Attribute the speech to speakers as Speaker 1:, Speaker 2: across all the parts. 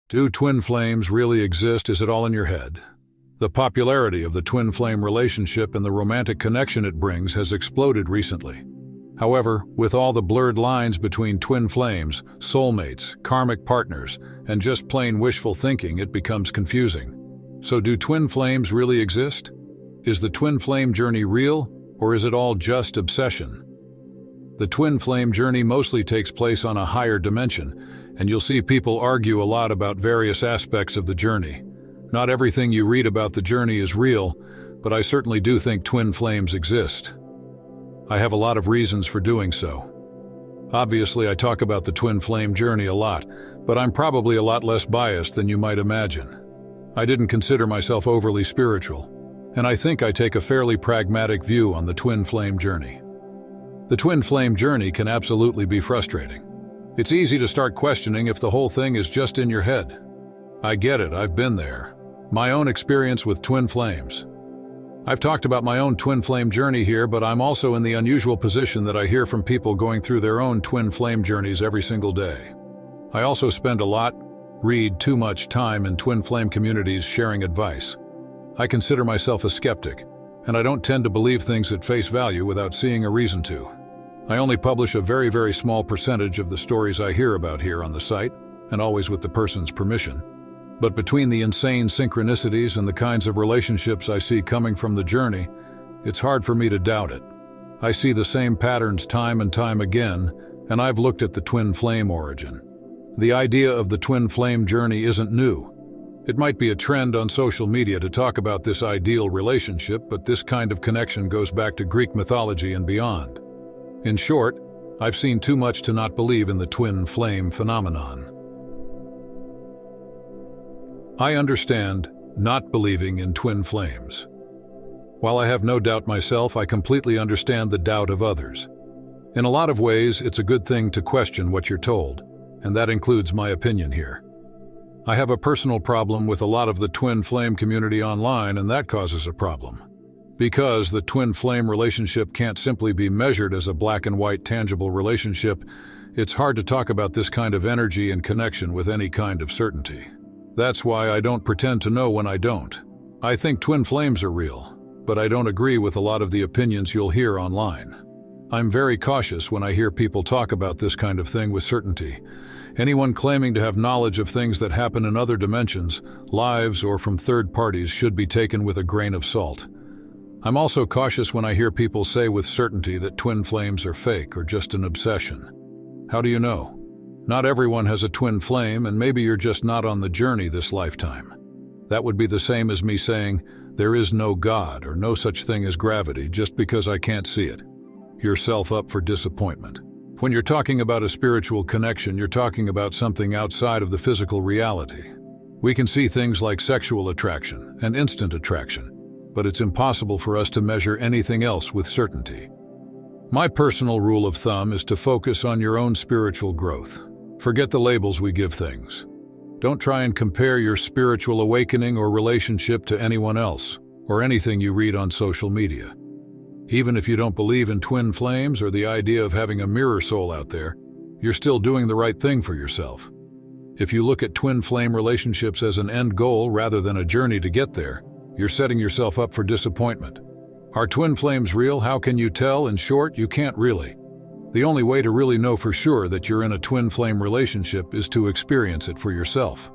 Speaker 1: Do twin flames really exist? Is it all in your head? The popularity of the twin flame relationship and the romantic connection it brings has exploded recently. However, with all the blurred lines between twin flames, soulmates, karmic partners, and just plain wishful thinking, it becomes confusing. So do twin flames really exist? Is the twin flame journey real, or is it all just obsession? The twin flame journey mostly takes place on a higher dimension, and you'll see people argue a lot about various aspects of the journey. Not everything you read about the journey is real, but I certainly do think twin flames exist. I have a lot of reasons for doing so. Obviously, I talk about the twin flame journey a lot, but I'm probably a lot less biased than you might imagine. I didn't consider myself overly spiritual, and I think I take a fairly pragmatic view on the twin flame journey. The twin flame journey can absolutely be frustrating. It's easy to start questioning if the whole thing is just in your head. I get it, I've been there. My own experience with twin flames. I've talked about my own twin flame journey here, but I'm also in the unusual position that I hear from people going through their own twin flame journeys every single day. I also spend read too much time in twin flame communities sharing advice. I consider myself a skeptic, and I don't tend to believe things at face value without seeing a reason to. I only publish a very, very small percentage of the stories I hear about here on the site, and always with the person's permission. But between the insane synchronicities and the kinds of relationships I see coming from the journey, it's hard for me to doubt it. I see the same patterns time and time again, and I've looked at the twin flame origin. The idea of the twin flame journey isn't new. It might be a trend on social media to talk about this ideal relationship, but this kind of connection goes back to Greek mythology and beyond. In short, I've seen too much to not believe in the twin flame phenomenon. I understand not believing in twin flames. While I have no doubt myself, I completely understand the doubt of others. In a lot of ways, it's a good thing to question what you're told, and that includes my opinion here. I have a personal problem with a lot of the twin flame community online, and that causes a problem. Because the twin flame relationship can't simply be measured as a black and white tangible relationship, it's hard to talk about this kind of energy and connection with any kind of certainty. That's why I don't pretend to know when I don't. I think twin flames are real, but I don't agree with a lot of the opinions you'll hear online. I'm very cautious when I hear people talk about this kind of thing with certainty. Anyone claiming to have knowledge of things that happen in other dimensions, lives, or from third parties should be taken with a grain of salt. I'm also cautious when I hear people say with certainty that twin flames are fake or just an obsession. How do you know? Not everyone has a twin flame, and maybe you're just not on the journey this lifetime. That would be the same as me saying, there is no God or no such thing as gravity just because I can't see it. Yourself up for disappointment. When you're talking about a spiritual connection, you're talking about something outside of the physical reality. We can see things like sexual attraction and instant attraction, but it's impossible for us to measure anything else with certainty. My personal rule of thumb is to focus on your own spiritual growth. Forget the labels we give things. Don't try and compare your spiritual awakening or relationship to anyone else, or anything you read on social media. Even if you don't believe in twin flames or the idea of having a mirror soul out there, you're still doing the right thing for yourself. If you look at twin flame relationships as an end goal rather than a journey to get there, you're setting yourself up for disappointment. Are twin flames real? How can you tell? In short, you can't really. The only way to really know for sure that you're in a twin flame relationship is to experience it for yourself.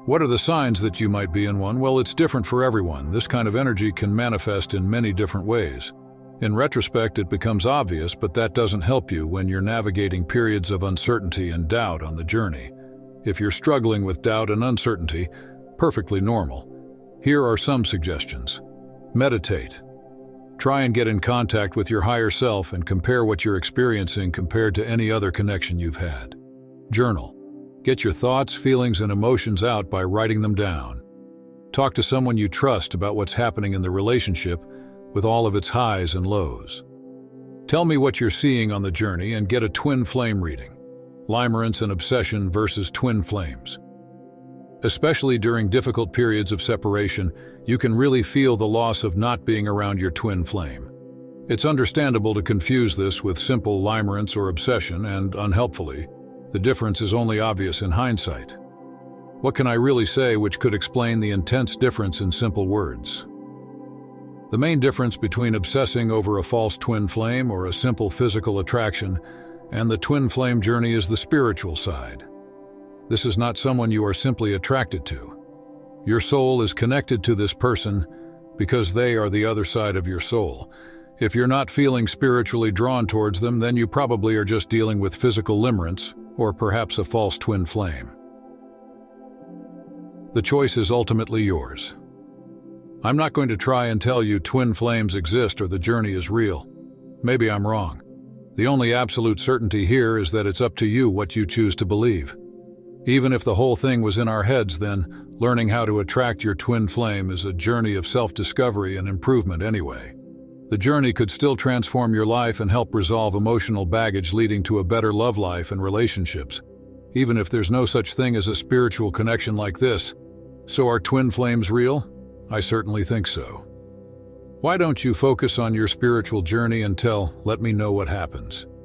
Speaker 1: What are the signs that you might be in one? Well, it's different for everyone. This kind of energy can manifest in many different ways. In retrospect, it becomes obvious, but that doesn't help you when you're navigating periods of uncertainty and doubt on the journey. If you're struggling with doubt and uncertainty, perfectly normal. Here are some suggestions. Meditate. Try and get in contact with your higher self and compare what you're experiencing compared to any other connection you've had. Journal. Get your thoughts, feelings, and emotions out by writing them down. Talk to someone you trust about what's happening in the relationship with all of its highs and lows. Tell me what you're seeing on the journey and get a twin flame reading. Limerence and obsession versus twin flames. Especially during difficult periods of separation, you can really feel the loss of not being around your twin flame. It's understandable to confuse this with simple limerence or obsession, and unhelpfully, the difference is only obvious in hindsight. What can I really say which could explain the intense difference in simple words? The main difference between obsessing over a false twin flame or a simple physical attraction and the twin flame journey is the spiritual side. This is not someone you are simply attracted to. Your soul is connected to this person because they are the other side of your soul. If you're not feeling spiritually drawn towards them, then you probably are just dealing with physical limerence or perhaps a false twin flame. The choice is ultimately yours. I'm not going to try and tell you twin flames exist or the journey is real. Maybe I'm wrong. The only absolute certainty here is that it's up to you what you choose to believe. Even if the whole thing was in our heads, then learning how to attract your twin flame is a journey of self-discovery and improvement anyway. The journey could still transform your life and help resolve emotional baggage leading to a better love life and relationships, even if there's no such thing as a spiritual connection like this. So are twin flames real? I certainly think so. Why don't you focus on your spiritual journey until let me know what happens?